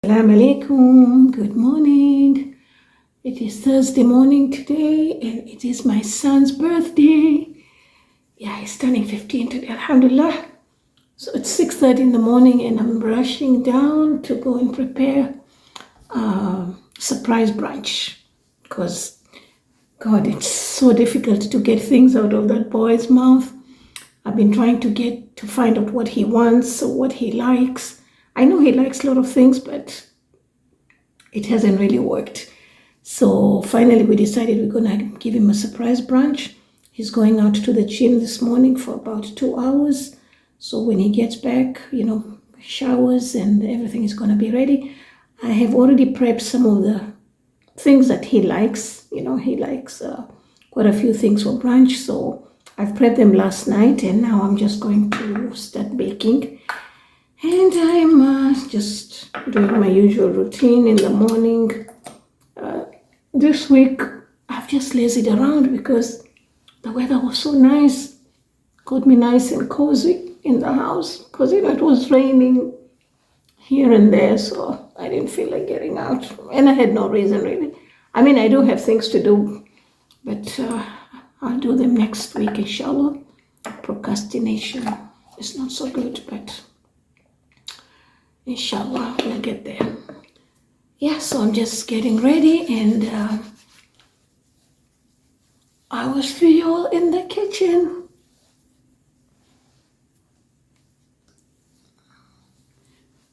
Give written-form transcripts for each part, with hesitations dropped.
Assalamu alaikum, good morning. It is Thursday morning today and it is my son's birthday. Yeah, he's turning 15 today, Alhamdulilah. So it's 6:30 in the morning and I'm rushing down to go and prepare surprise brunch because, God, it's so difficult to get things out of that boy's mouth. I've been trying to find out what he wants, what he likes. I know he likes a lot of things, but it hasn't really worked. So finally we decided we're going to give him a surprise brunch. He's going out to the gym this morning for about 2 hours. So when he gets back, showers and everything is going to be ready. I have already prepped some of the things that he likes. He likes quite a few things for brunch. So I've prepped them last night and now I'm just going to start baking. And I'm just doing my usual routine in the morning. This week, I've just lazied around because the weather was so nice. Got me nice and cozy in the house because, it was raining here and there. So I didn't feel like getting out. And I had no reason, really. I mean, I do have things to do, but I'll do them next week, inshallah. Procrastination is not so good, but inshallah, we'll get there. Yeah, so I'm just getting ready and I will see you all in the kitchen.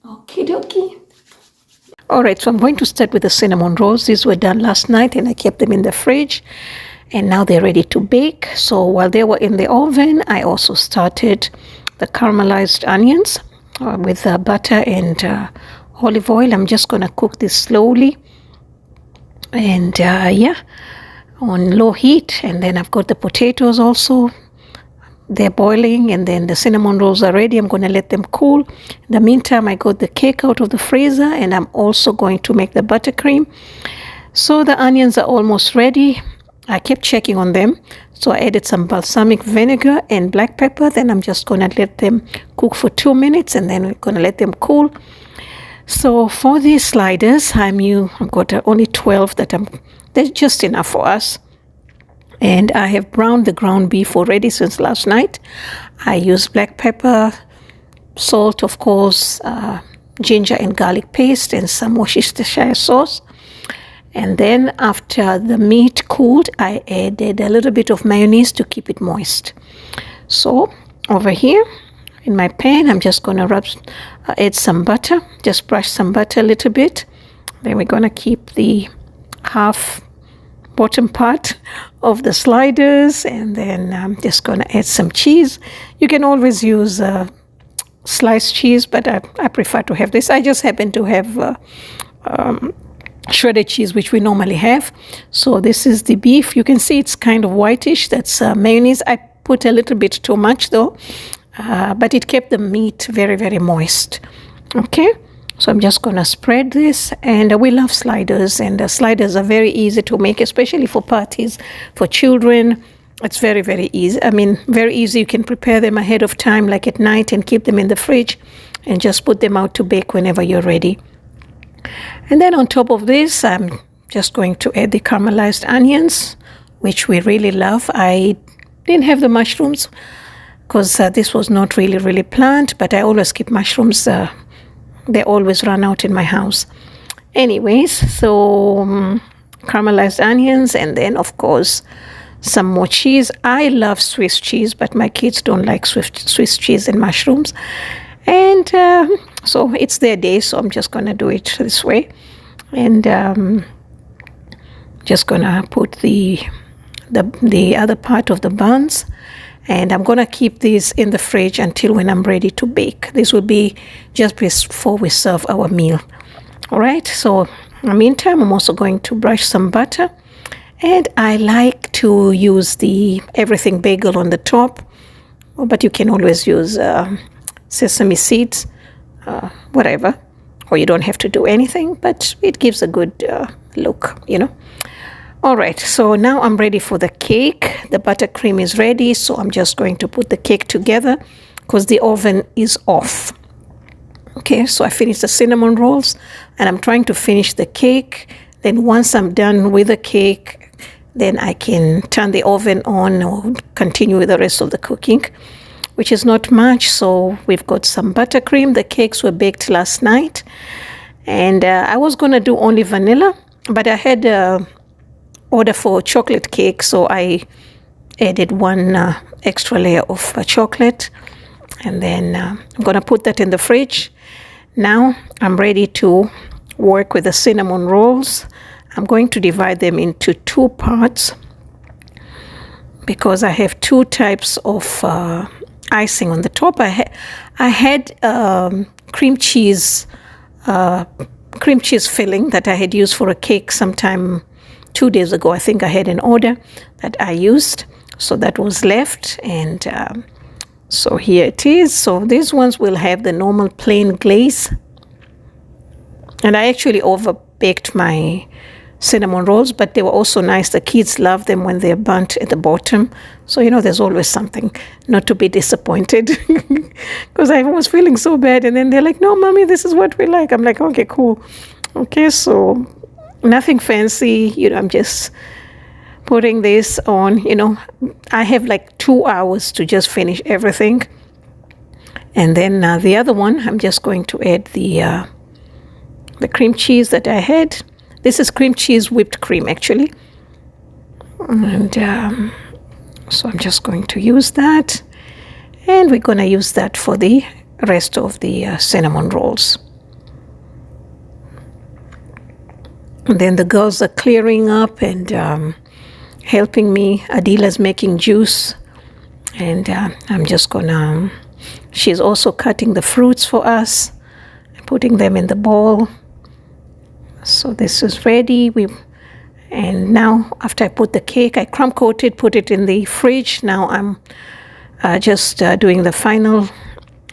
Okie dokie. Alright, so I'm going to start with the cinnamon rolls. These were done last night and I kept them in the fridge. And now they're ready to bake. So while they were in the oven, I also started the caramelized onions. With butter and olive oil. I'm just going to cook this slowly and on low heat. And then I've got the potatoes also. They're boiling and then the cinnamon rolls are ready. I'm going to let them cool. In the meantime, I got the cake out of the freezer and I'm also going to make the buttercream. So the onions are almost ready. I kept checking on them. So I added some balsamic vinegar and black pepper. Then I'm just going to let them cook for 2 minutes and then we're going to let them cool. So for these sliders, I've got only 12 they're just enough for us. And I have browned the ground beef already since last night. I use black pepper, salt, of course, ginger and garlic paste and some Worcestershire sauce. And then after the meat cooled, I added a little bit of mayonnaise to keep it moist. So over here in my pan, I'm just going to add some butter. Just brush some butter a little bit. Then we're going to keep the half bottom part of the sliders. And then I'm just going to add some cheese. You can always use sliced cheese, but I prefer to have this. I just happen to have shredded cheese, which we normally have. So this is the beef. You can see it's kind of whitish. That's mayonnaise. I put a little bit too much though, but it kept the meat very, very moist. Okay, so I'm just gonna spread this, and we love sliders, and sliders are very easy to make, especially for parties, for children. It's very, very easy. I mean, very easy. You can prepare them ahead of time, like at night, and keep them in the fridge and just put them out to bake whenever you're ready. And then on top of this, I'm just going to add the caramelized onions, which we really love. I didn't have the mushrooms because this was not really planned, but I always keep mushrooms. They always run out in my house. Anyways, so caramelized onions and then, of course, some more cheese. I love Swiss cheese, but my kids don't like Swiss cheese and mushrooms. And so it's their day, so I'm just going to do it this way. And just going to put the other part of the buns. And I'm going to keep these in the fridge until when I'm ready to bake. This will be just before we serve our meal. All right, so in the meantime, I'm also going to brush some butter. And I like to use the everything bagel on the top. But you can always use sesame seeds, whatever, or you don't have to do anything, but it gives a good look, All right, so now I'm ready for the cake. The buttercream is ready, so I'm just going to put the cake together because the oven is off. Okay, so I finished the cinnamon rolls and I'm trying to finish the cake. Then once I'm done with the cake, then I can turn the oven on or continue with the rest of the cooking, which is not much. So we've got some buttercream. The cakes were baked last night. And I was going to do only vanilla, but I had an order for chocolate cake. So I added one extra layer of chocolate. And then I'm going to put that in the fridge. Now I'm ready to work with the cinnamon rolls. I'm going to divide them into 2 parts because I have 2 types of icing on the top. I had cream cheese filling that I had used for a cake sometime 2 days ago. I think I had an order that I used, so that was left, and so here it is. So these ones will have the normal plain glaze, and I actually over-baked my cinnamon rolls, but they were also nice. The kids love them when they're burnt at the bottom. So, there's always something not to be disappointed because I was feeling so bad. And then they're like, no, mommy, this is what we like. I'm like, okay, cool. Okay, so nothing fancy. I'm just putting this on. I have like 2 hours to just finish everything. And then the other one, I'm just going to add the cream cheese that I had. This is cream cheese whipped cream, actually. And so I'm just going to use that. And we're going to use that for the rest of the cinnamon rolls. And then the girls are clearing up and helping me. Adila's making juice. And I'm just going to... She's also cutting the fruits for us, putting them in the bowl. So this is ready. And now after I put the cake, I crumb coated, put it in the fridge. Now I'm just doing the final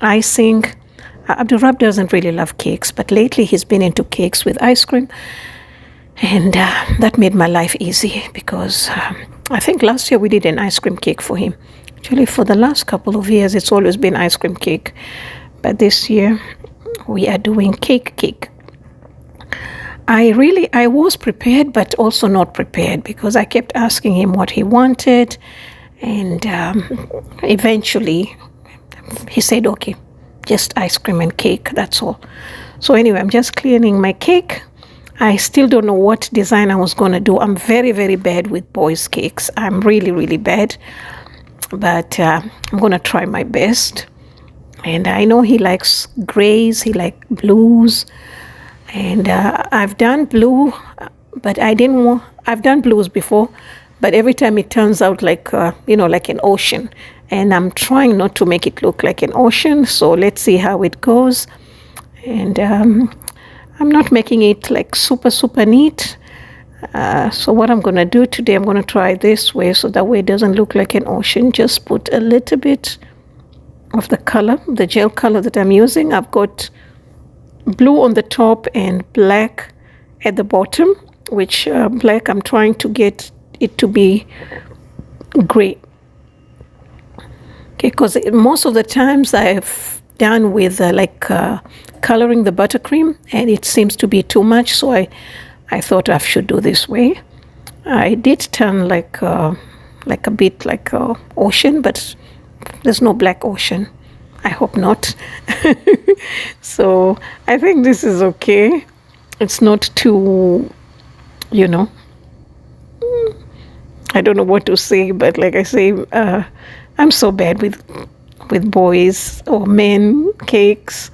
icing. Abdurrab doesn't really love cakes, but lately he's been into cakes with ice cream. And that made my life easy because I think last year we did an ice cream cake for him. Actually, for the last couple of years, it's always been ice cream cake. But this year, we are doing cake. I was prepared, but also not prepared because I kept asking him what he wanted. And eventually, he said, okay, just ice cream and cake, that's all. So anyway, I'm just cleaning my cake. I still don't know what design I was going to do. I'm very, very bad with boys' cakes. I'm really, really bad. But I'm going to try my best. And I know he likes grays, he likes blues. And I've done blue, but I've done blues before, but every time it turns out like, like an ocean. And I'm trying not to make it look like an ocean, so let's see how it goes. And I'm not making it like super, super neat. So what I'm going to do today, I'm going to try this way, so that way it doesn't look like an ocean. Just put a little bit of the color, the gel color that I'm using. I've got blue on the top and black at the bottom, which black I'm trying to get it to be gray. Okay, because most of the times I've done with coloring the buttercream and it seems to be too much, so I thought I should do this way. I did turn like a bit like ocean, but there's no black ocean. I hope not. So I think this is okay. It's not too, I don't know what to say, but like I say, I'm so bad with boys or men cakes.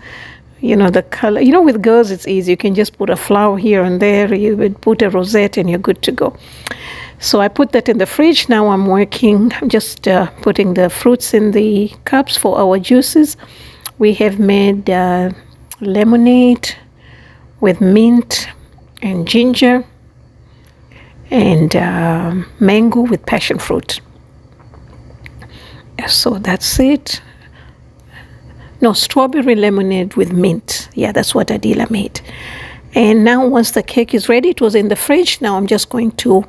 The color. With girls it's easy. You can just put a flower here and there. You would put a rosette and you're good to go. So I put that in the fridge. Now I'm just putting the fruits in the cups for our juices. We have made lemonade with mint and ginger and mango with passion fruit. So that's it. No, strawberry lemonade with mint. Yeah, that's what Adila made. And now once the cake is ready, it was in the fridge. Now I'm just going to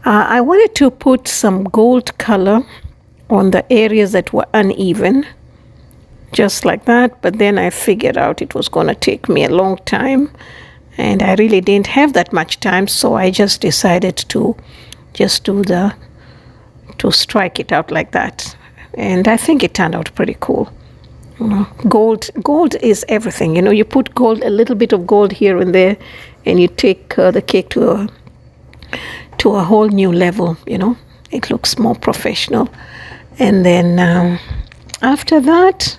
I wanted to put some gold color on the areas that were uneven, just like that. But then I figured out it was going to take me a long time, and I really didn't have that much time, so I just decided to just to strike it out like that. And I think it turned out pretty cool. You know, gold is everything. You know, you put gold, a little bit of gold here and there, and you take the cake to a whole new level. You know, it looks more professional. And then after that,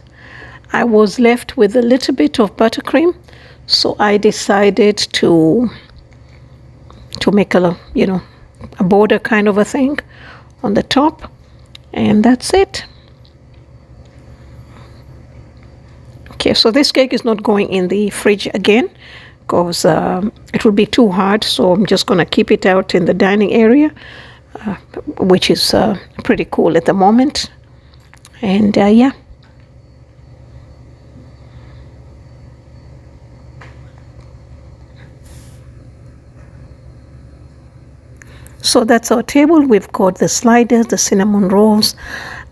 I was left with a little bit of buttercream, so I decided to make a border kind of a thing on the top, and that's it. Okay, so this cake is not going in the fridge again because it will be too hard, so I'm just going to keep it out in the dining area, which is pretty cool at the moment. And yeah. So that's our table. We've got the sliders, the cinnamon rolls,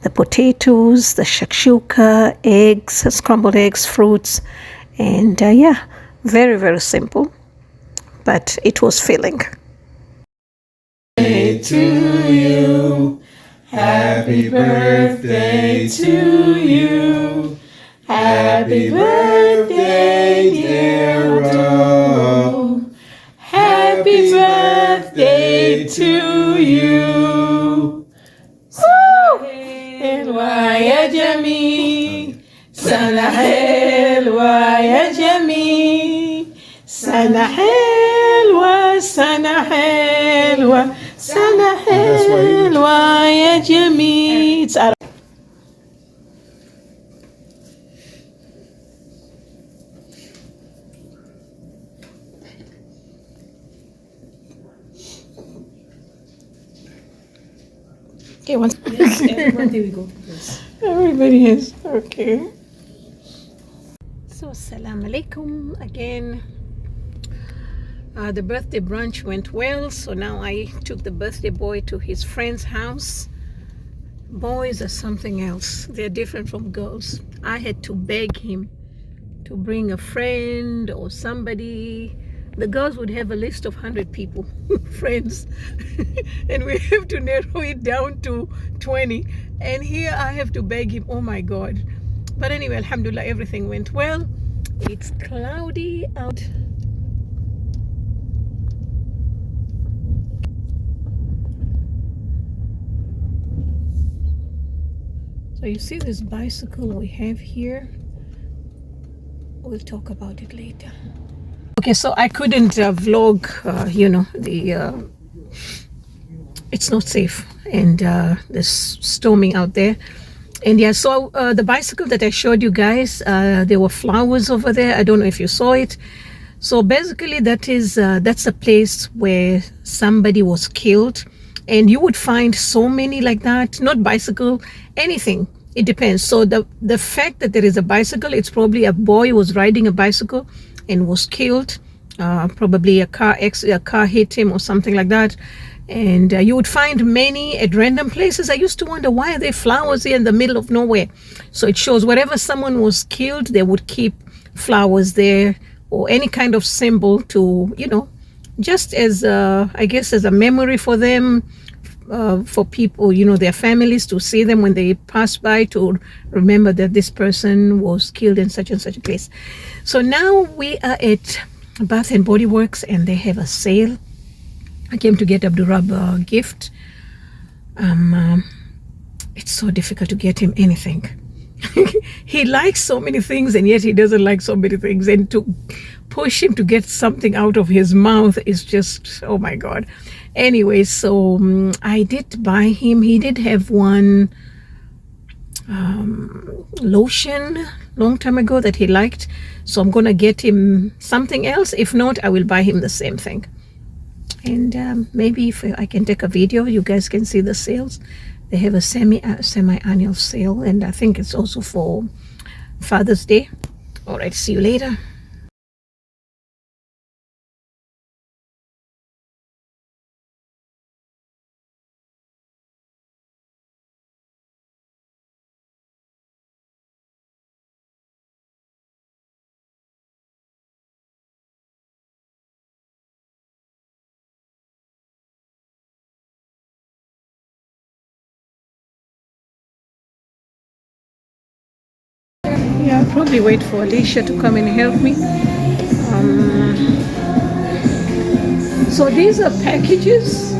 the potatoes, the shakshuka, eggs, scrambled eggs, fruits, and yeah, very, very simple, but it was filling. Birthday to you. Happy birthday to you. Happy birthday, dear Ro. Happy birthday to you. حلوة يا جميل سنة حلوة يا جميل سنة حلوة سنة حلوة سنة حلوة يا جميل. Okay, once. Yes, everybody we go first. Everybody is okay. So, Assalamu alaikum again. The birthday brunch went well, so now I took the birthday boy to his friend's house. Boys are something else, they're different from girls. I had to beg him to bring a friend or somebody. The girls would have a list of 100 people, friends, and we have to narrow it down to 20. And here I have to beg him, oh my God. But anyway, Alhamdulillah, everything went well. It's cloudy out. So you see this bicycle we have here? We'll talk about it later. Okay, so I couldn't vlog, it's not safe, and there's storming out there. And yeah, so the bicycle that I showed you guys, there were flowers over there. I don't know if you saw it. So basically that's a place where somebody was killed, and you would find so many like that. Not bicycle, anything. It depends. So the fact that there is a bicycle, it's probably a boy was riding a bicycle and was killed. Probably a car hit him or something like that. And you would find many at random places. I used to wonder, why are there flowers here in the middle of nowhere? So it shows wherever someone was killed, they would keep flowers there or any kind of symbol to, just as I guess as a memory for them, for people, their families, to see them when they pass by, to remember that this person was killed in such and such a place. So now we are at Bath and Body Works, and they have a sale. I came to get Abdurrab a gift. It's so difficult to get him anything. He likes so many things, and yet he doesn't like so many things. And to push him to get something out of his mouth is just, oh my God. Anyway, so I did buy him. He did have one lotion long time ago that he liked. So I'm going to get him something else. If not, I will buy him the same thing. And maybe if I can take a video, you guys can see the sales. They have a semi-annual sale, and I think it's also for Father's Day. All right, see you later. Yeah, I'll probably wait for Alicia to come and help me. So these are packages.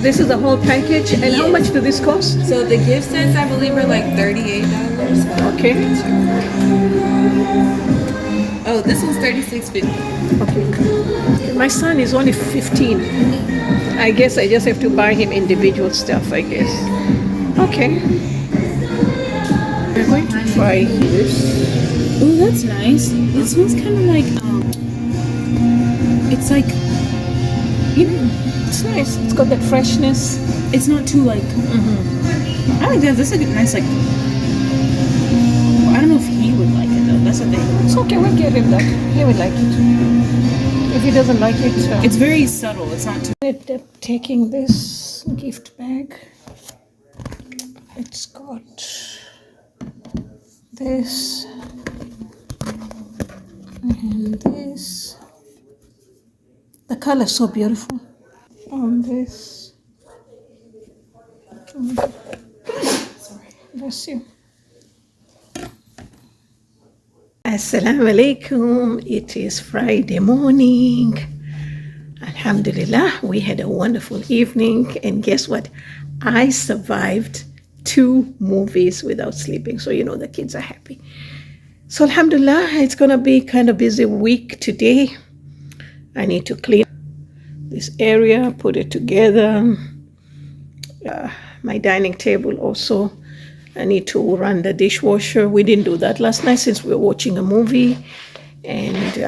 This is the whole package. And how much do this cost? So the gift sets, I believe, are like $38. Okay. Oh, this one's $36.50. Okay. My son is only 15. I guess I just have to buy him individual stuff, I guess. Okay. We're going to try this. Oh, that's nice. This one's kind of like, it's like, It's nice. It's got that freshness. it's not too like, I like that. This is a nice, like, I don't know if he would like it though. That's the thing. It's okay. We'll get him that. He would like it. If he doesn't like it, It's very subtle. It's not too. taking this gift bag. It's got this and this. The color is so beautiful. On this. Sorry, bless you. Assalamu alaikum. It is Friday morning. Alhamdulillah, we had a wonderful evening, and guess what? I survived 2 movies without sleeping, so the kids are happy. So Alhamdulillah, it's gonna be kind of busy week today. I need to clean this area, put it together. My dining table also. I need to run the dishwasher. We didn't do that last night since we were watching a movie. And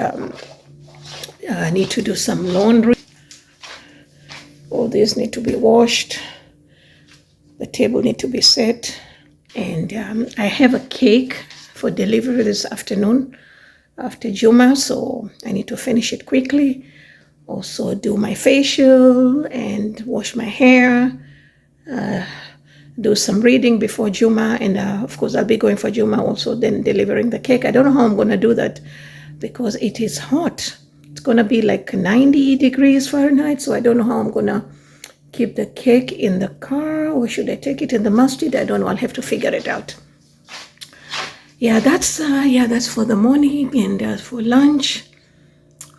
I need to do some laundry. All these need to be washed. The table need to be set. And I have a cake for delivery this afternoon after Juma, so I need to finish it quickly. Also do my facial and wash my hair. Do some reading before Juma, and of course I'll be going for Juma also, then delivering the cake. I don't know how I'm going to do that because it is hot. It's going to be like 90 degrees Fahrenheit, so I don't know how I'm going to keep the cake in the car, or should I take it in the masjid? I don't know. I'll have to figure it out. Yeah, that's for the morning, and for lunch,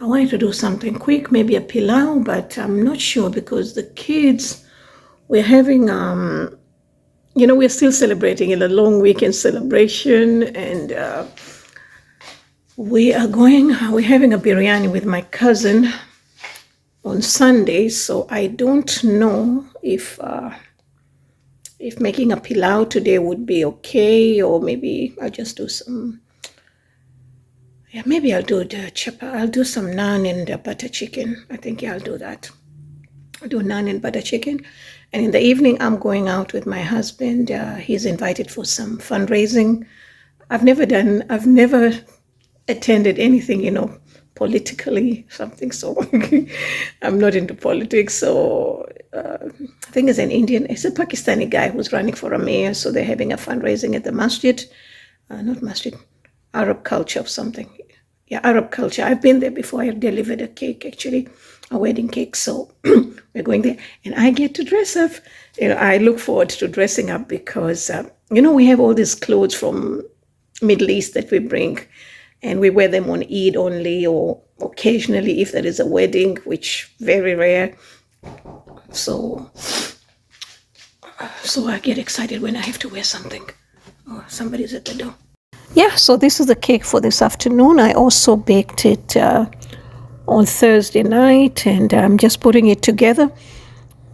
I wanted to do something quick, maybe a pilau, but I'm not sure because the kids, we're having we're still celebrating in a long weekend celebration, and we're having a biryani with my cousin on Sunday, so I don't know if making a pilau today would be okay, or maybe I'll just do some, maybe I'll do I'll do some naan and butter chicken. I think I'll do that. I'll do naan and butter chicken. And in the evening, I'm going out with my husband. He's invited for some fundraising. I've never attended anything, politically something. So I'm not into politics. So I think it's it's a Pakistani guy who's running for a mayor. So they're having a fundraising at the masjid, not masjid, Arab culture or something. Yeah, Arab culture. I've been there before. I delivered a cake, actually, a wedding cake. So we're going there, and I get to dress up. I look forward to dressing up because, we have all these clothes from Middle East that we bring, and we wear them on Eid only, or occasionally if there is a wedding, which very rare. So I get excited when I have to wear something. Oh, somebody's at the door. Yeah, so this is the cake for this afternoon. I also baked it on Thursday night, and I'm just putting it together.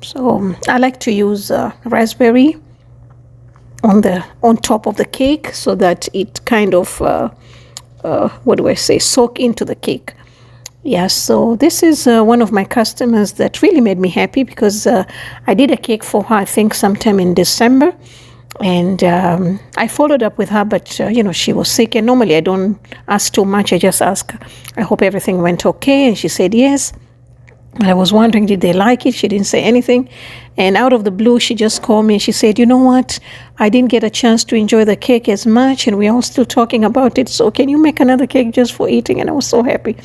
So I like to use raspberry on top of the cake so that it kind of, soak into the cake. Yeah, so this is one of my customers that really made me happy because I did a cake for her, I think, sometime in December. And I followed up with her, but, she was sick. And normally I don't ask too much. I just ask, I hope everything went okay. And she said yes. And I was wondering, did they like it? She didn't say anything. And out of the blue, she just called me and she said, you know what? I didn't get a chance to enjoy the cake as much. And we're all still talking about it. So can you make another cake just for eating? And I was so happy.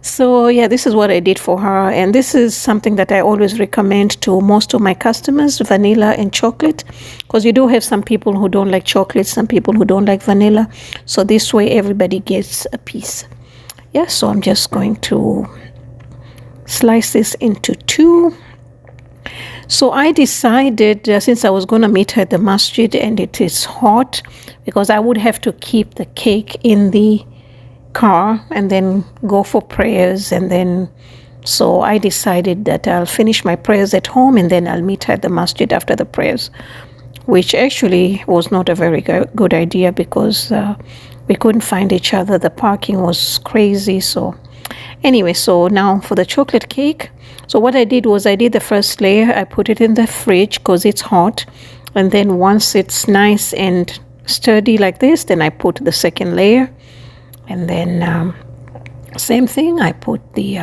So yeah, this is what I did for her, and this is something that I always recommend to most of my customers: vanilla and chocolate, because you do have some people who don't like chocolate, some people who don't like vanilla. So this way everybody gets a piece. Yeah, so I'm just going to slice this into two. So I decided, since I was going to meet her at the masjid and it is hot, because I would have to keep the cake in the car and then go for prayers, and then so I decided that I'll finish my prayers at home and then I'll meet her at the masjid after the prayers, which actually was not a very good idea because we couldn't find each other. The parking was crazy. So anyway, so now for the chocolate cake. So what I did was I did the first layer, I put it in the fridge because it's hot, and then once it's nice and sturdy like this, then I put the second layer. And then same thing, I put the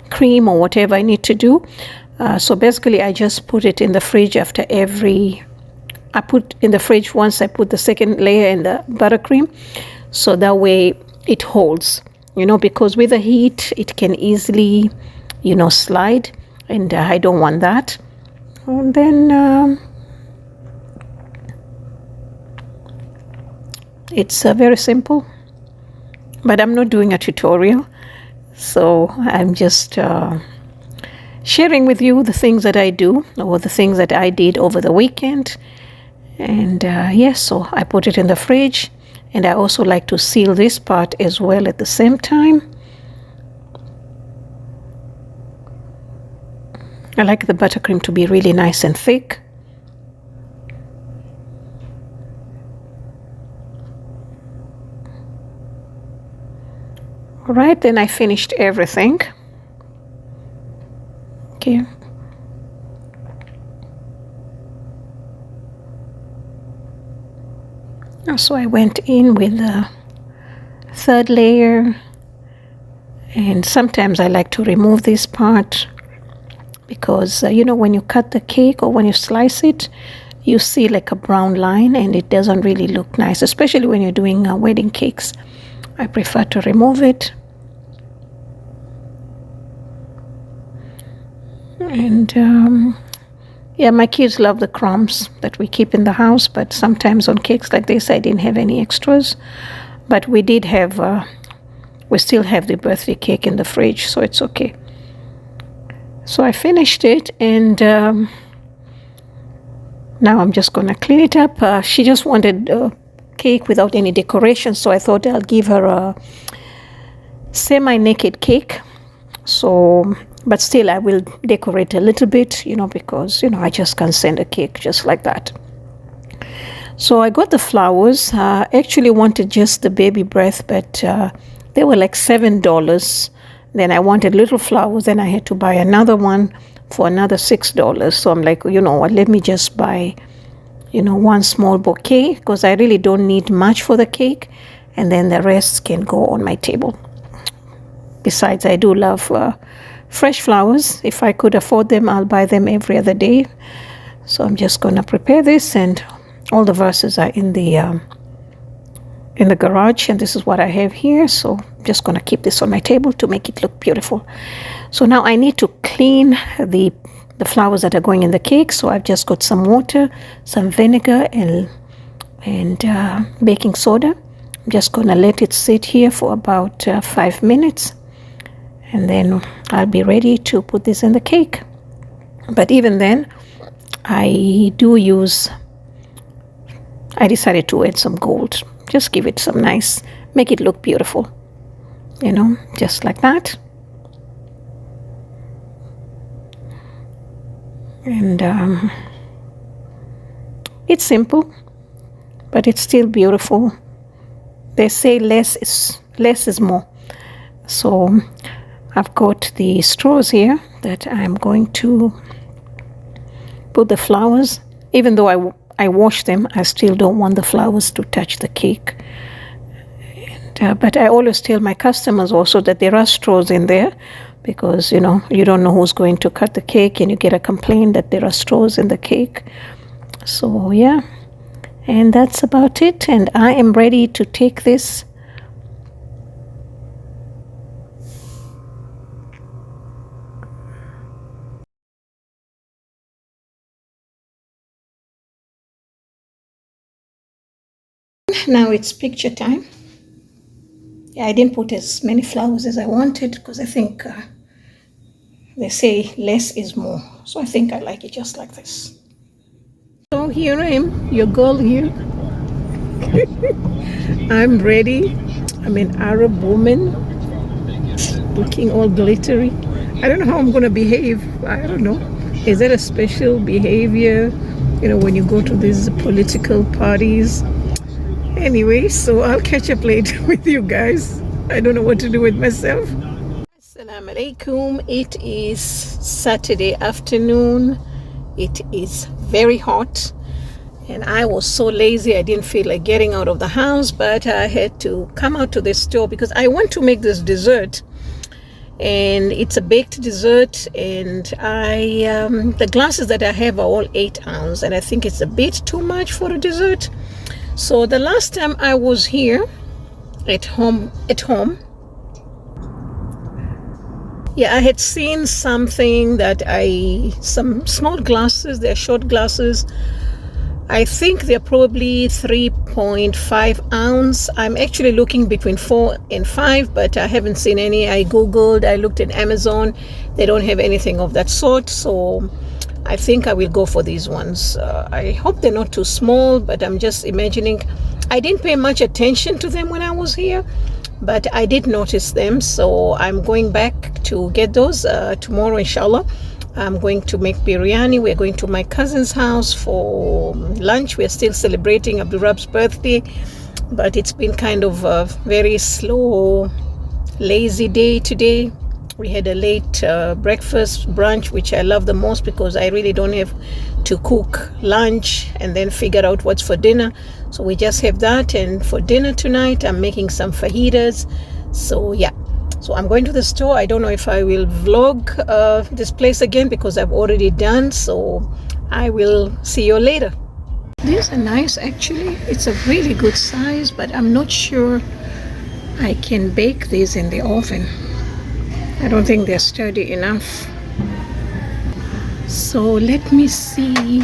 cream or whatever I need to do. So basically I just put it in the fridge after I put in the fridge once I put the second layer in the buttercream. So that way it holds, because with the heat it can easily, slide, and I don't want that. And then it's very simple. But I'm not doing a tutorial, so I'm just sharing with you the things that I do or the things that I did over the weekend. And yes, so I put it in the fridge, and I also like to seal this part as well at the same time. I like the buttercream to be really nice and thick. All right, then I finished everything. Okay. So I went in with the third layer, and sometimes I like to remove this part because, when you cut the cake or when you slice it, you see like a brown line and it doesn't really look nice, especially when you're doing wedding cakes. I prefer to remove it. And yeah, my kids love the crumbs that we keep in the house, but sometimes on cakes like this I didn't have any extras. But we did have, we still have the birthday cake in the fridge, so it's okay. So I finished it, and now I'm just going to clean it up. She just wanted cake without any decoration, so I thought I'll give her a semi-naked cake. So, but still I will decorate a little bit, because I just can't send a cake just like that. So I got the flowers. I actually wanted just the baby breath, but they were like $7. Then I wanted little flowers, then I had to buy another one for another $6. So I'm like, what, let me just buy one small bouquet, because I really don't need much for the cake, and then the rest can go on my table. Besides, I do love fresh flowers. If I could afford them, I'll buy them every other day. So I'm just going to prepare this, and all the verses are in the garage, and this is what I have here. So I'm just going to keep this on my table to make it look beautiful. So now I need to clean the flowers that are going in the cake. So I've just got some water, some vinegar, and baking soda. I'm just going to let it sit here for about 5 minutes, and then I'll be ready to put this in the cake. But even then, I decided to add some gold. Just give it some nice, make it look beautiful, just like that. And it's simple, but it's still beautiful. They say less is more. So I've got the straws here that I'm going to put the flowers. Even though I wash them, I still don't want the flowers to touch the cake. And, but I always tell my customers also that there are straws in there, because you don't know who's going to cut the cake, and you get a complaint that there are straws in the cake. So yeah, and that's about it. And I am ready to take this now it's picture time. Yeah, I didn't put as many flowers as I wanted because I think they say less is more. So I think I like it just like this. So here I am, your girl here. I'm ready. I'm an Arab woman, looking all glittery. I don't know how I'm going to behave. I don't know. Is that a special behavior, when you go to these political parties? Anyway, so I'll catch up later with you guys. I don't know what to do with myself. Assalamu alaikum. It is Saturday afternoon. It is very hot. And I was so lazy, I didn't feel like getting out of the house, but I had to come out to the store because I want to make this dessert. And it's a baked dessert, and the glasses that I have are all 8 ounce, and I think it's a bit too much for a dessert. So the last time I was here at home, yeah, I had seen something that some small glasses, they're short glasses. I think they're probably 3.5 ounce. I'm actually looking between 4 and 5, but I haven't seen any. I Googled, I looked at Amazon. They don't have anything of that sort. So I think I will go for these ones. I hope they're not too small, but I'm just imagining. I didn't pay much attention to them when I was here, but I did notice them. So I'm going back to get those tomorrow, inshallah. I'm going to make biryani. We're going to my cousin's house for lunch. We're still celebrating Abdurrab's birthday, but it's been kind of a very slow, lazy day today. We had a late breakfast, brunch, which I love the most because I really don't have to cook lunch and then figure out what's for dinner. So we just have that. And for dinner tonight, I'm making some fajitas. So yeah. So I'm going to the store. I don't know if I will vlog this place again because I've already done. So I will see you later. These are nice actually. It's a really good size, but I'm not sure I can bake these in the oven. I don't think they're sturdy enough. So let me see,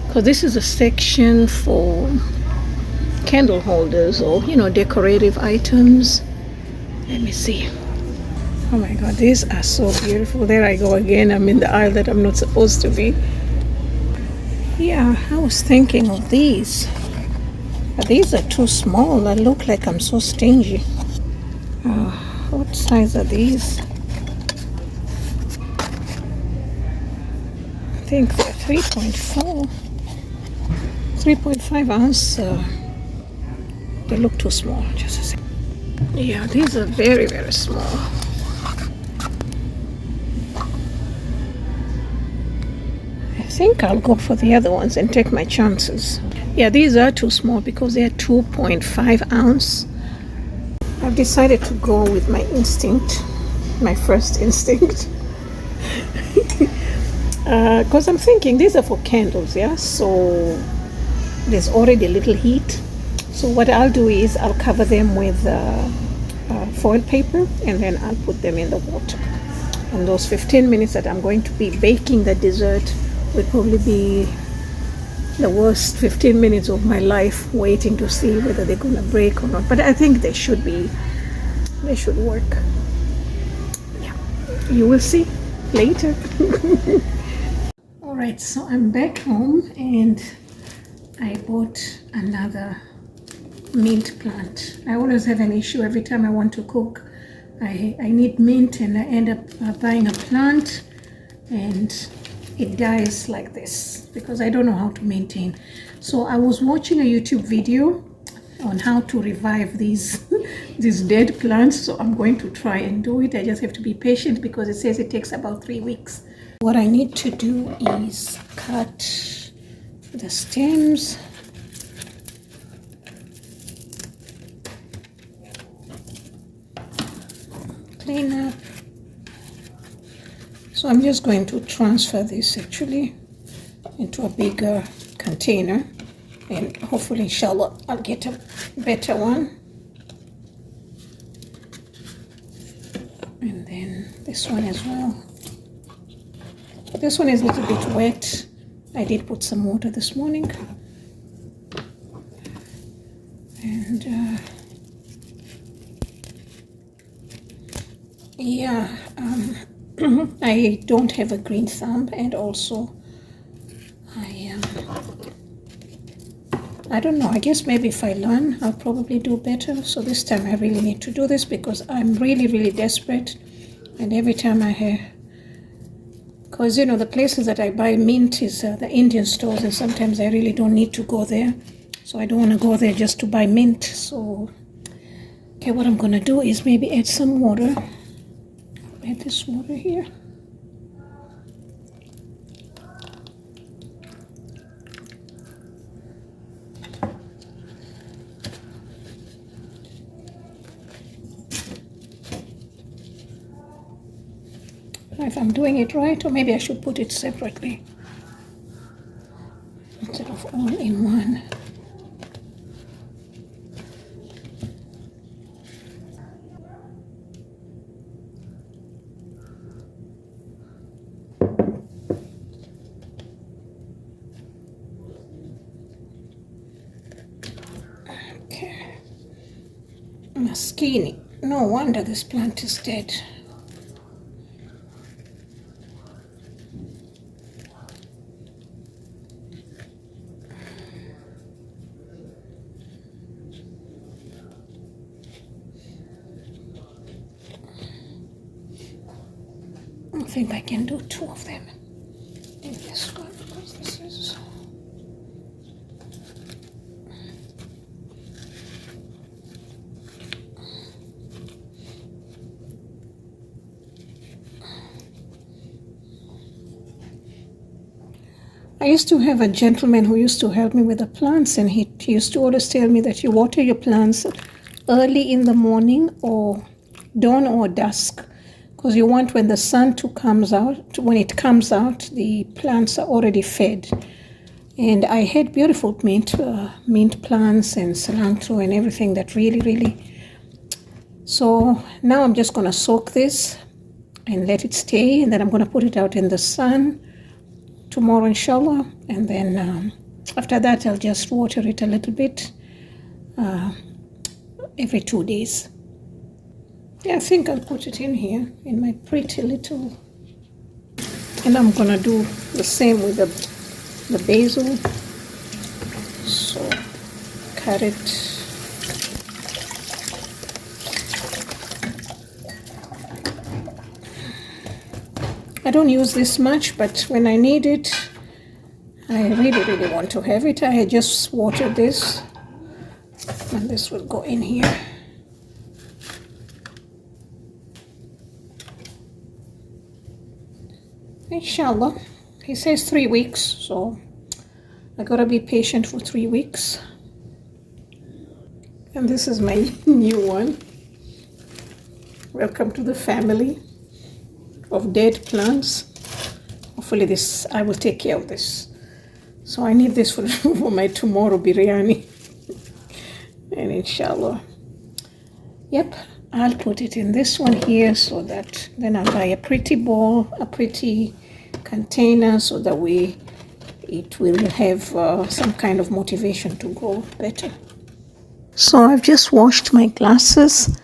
because this is a section for candle holders or decorative items. Let me see. Oh my god, these are so beautiful. There I go again. I'm in the aisle that I'm not supposed to be. Yeah, I was thinking of these, but these are too small. I look like I'm so stingy. What size are these? I think they're 3.5 ounce. They look too small. Just a second. Yeah, these are very, very small. I think I'll go for the other ones and take my chances. Yeah, these are too small because they're 2.5 ounce. I've decided to go with my instinct, my first instinct. Because I'm thinking these are for candles, yeah? So there's already a little heat. So what I'll do is I'll cover them with foil paper and then I'll put them in the water. And those 15 minutes that I'm going to be baking the dessert will probably be the worst 15 minutes of my life, waiting to see whether they're going to break or not. But I think they should work. Yeah, you will see later. All right, so I'm back home and I bought another mint plant. I always have an issue every time I want to cook. I need mint and I end up buying a plant and it dies like this because I don't know how to maintain. So I was watching a YouTube video on how to revive these these dead plants. So I'm going to try and do it. I just have to be patient because it says it takes about 3 weeks. What I need to do is cut the stems. Clean up. So I'm just going to transfer this actually into a bigger container and hopefully inshallah I'll get a better one. And then this one as well. This one is a little bit wet. I did put some water this morning. And yeah, I don't have a green thumb, and also I don't know, I guess maybe if I learn I'll probably do better. So this time I really need to do this because I'm really desperate, and every time I have, because you know the places that I buy mint is the Indian stores, and sometimes I really don't need to go there, so I don't want to go there just to buy mint. So okay, what I'm gonna do is maybe add some water. Add this water here. If I'm doing it right, or maybe I should put it separately instead of all in one. Okay. Maskini. No wonder this plant is dead. I think I can do 2 of them in this one because this is. I used to have a gentleman who used to help me with the plants, and he used to always tell me that you water your plants early in the morning or dawn or dusk, because you want when the sun comes out, when it comes out, the plants are already fed. And I had beautiful mint plants and cilantro and everything that really. So now I'm just going to soak this and let it stay, and then I'm going to put it out in the sun tomorrow, inshallah. And then after that, I'll just water it a little bit every 2 days. Yeah, I think I'll put it in here in my pretty little. And I'm gonna do the same with the basil. So cut it. I don't use this much, but when I need it, I really want to have it. I just watered this, and this will go in here. Inshallah. He says 3 weeks, so I gotta be patient for 3 weeks. And this is my new one. Welcome to the family of dead plants. Hopefully this, I will take care of this. So I need this for my tomorrow biryani. And inshallah. Yep, I'll put it in this one here, so that then I'll buy a pretty bowl, a pretty container, so that it will have some kind of motivation to grow better. So I've just washed my glasses,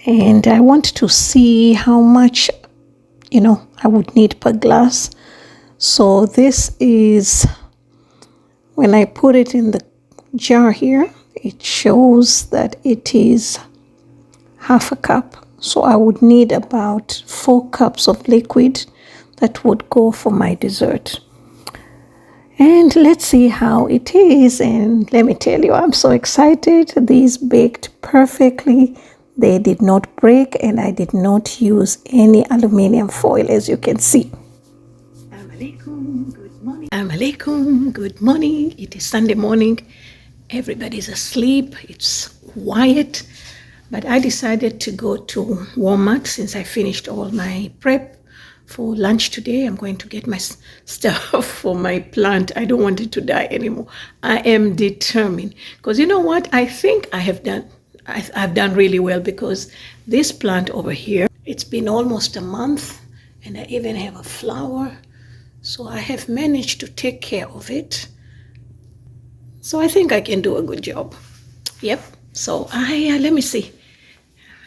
and I want to see how much I would need per glass. So this is, when I put it in the jar here, it shows that it is half a cup. So I would need about 4 cups of liquid that would go for my dessert. And let's see how it is. And let me tell you, I'm so excited. These baked perfectly. They did not break, and I did not use any aluminum foil, as you can see. Alaikum, good morning. Alaikum, good morning. It is Sunday morning. Everybody's asleep. It's quiet. But I decided to go to Walmart since I finished all my prep for lunch today. I'm going to get my stuff for my plant. I don't want it to die anymore. I am determined. Because you know what? I think I've done really well, because this plant over here, it's been almost a month, and I even have a flower. So I have managed to take care of it. So I think I can do a good job. Yep. So let me see,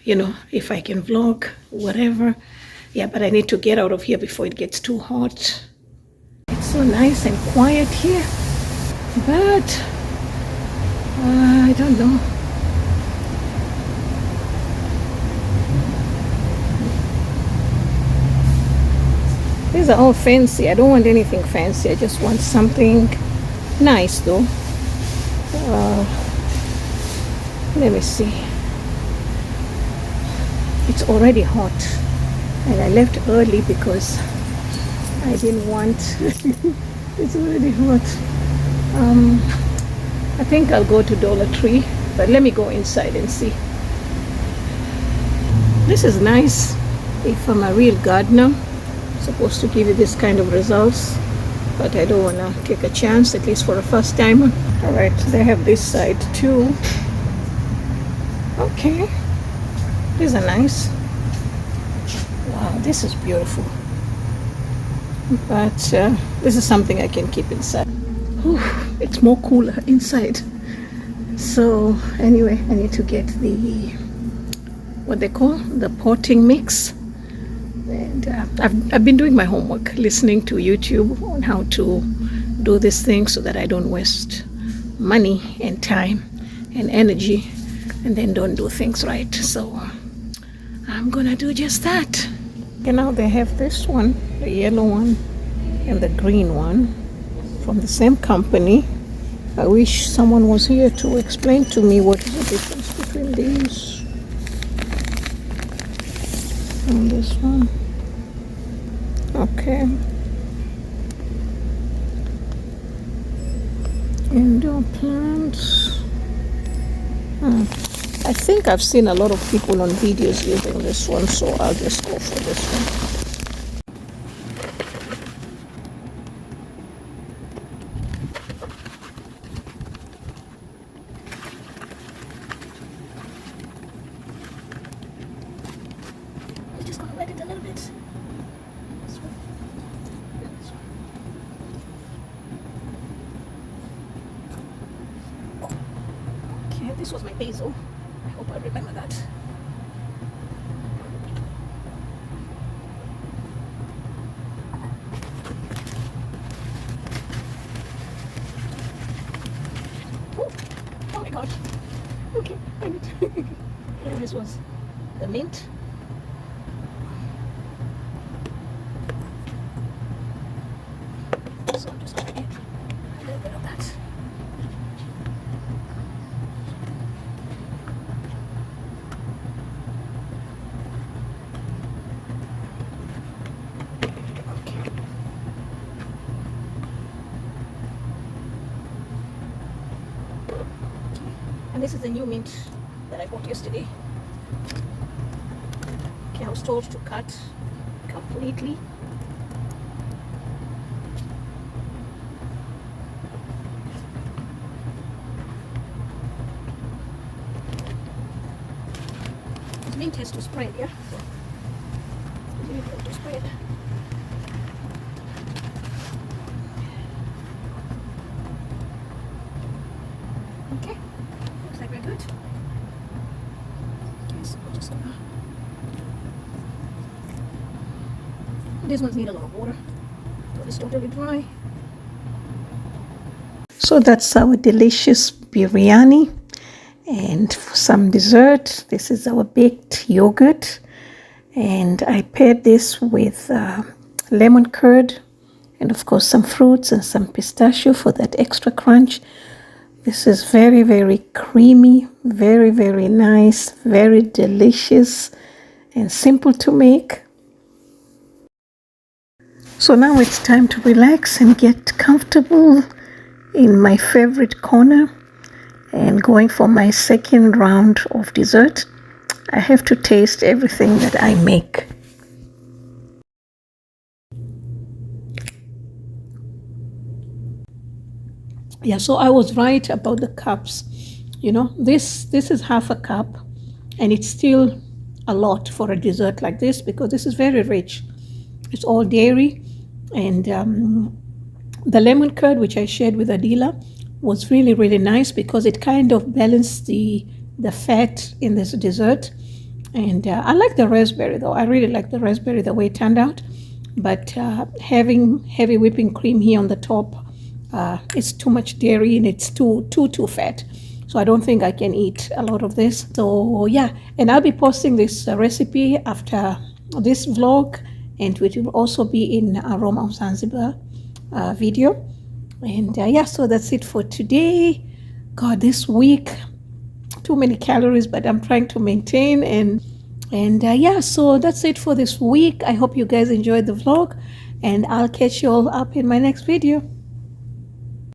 if I can vlog, whatever. Yeah, but I need to get out of here before it gets too hot. It's so nice and quiet here, but I don't know. These are all fancy. I don't want anything fancy. I just want something nice though. Let me see. It's already hot, and I left early because I didn't want it's already hot. I think I'll go to Dollar Tree, but let me go inside and see. This is nice. If I'm a real gardener, I'm supposed to give you this kind of results, but I don't want to take a chance, at least for a first timer. All right, they have this side too. Okay, these are nice. Wow, this is beautiful. But this is something I can keep inside. Whew, it's more cooler inside. So anyway, I need to get the, what they call, the potting mix. And I've been doing my homework, listening to YouTube on how to do this thing so that I don't waste money and time and energy and then don't do things right. So I'm gonna do just that. And now they have this one, the yellow one and the green one from the same company. I wish someone was here to explain to me what is the difference between these and this one. Okay. Indoor plants. I think I've seen a lot of people on videos using this one, so I'll just go for this one. I'm just gonna wet it a little bit. This one. This one. Okay, this was my basil. I hope I remember that. Oh my gosh. Okay, I need to. And this was the mint. So I'm just gonna get a little bit of that. And this is the new mint that I bought yesterday. Okay, I was told to cut completely. This mint has to spread, yeah? The mint has to spread. Okay. Looks like we're good. Okay, so we're just gonna. These ones need a lot of water, so it's totally dry. So that's our delicious biryani. And for some dessert, this is our baked yogurt. And I paired this with lemon curd and of course some fruits and some pistachio for that extra crunch. This is very, very creamy, very, very nice, very delicious and simple to make. So now it's time to relax and get comfortable in my favorite corner and going for my second round of dessert. I have to taste everything that I make. Yeah, so I was right about the cups. This is half a cup and it's still a lot for a dessert like this because this is very rich. It's all dairy, and the lemon curd which I shared with Adila was really, really nice because it kind of balanced the the fat in this dessert. And I like the raspberry though. I really like the raspberry the way it turned out. But having heavy whipping cream here on the top, it's too much dairy and it's too fat. So I don't think I can eat a lot of this. So yeah, and I'll be posting this recipe after this vlog, and it will also be in Aroma of Zanzibar video. And yeah, so that's it for today. God, this week, too many calories, but I'm trying to maintain. And yeah, so that's it for this week. I hope you guys enjoyed the vlog, and I'll catch you all up in my next video.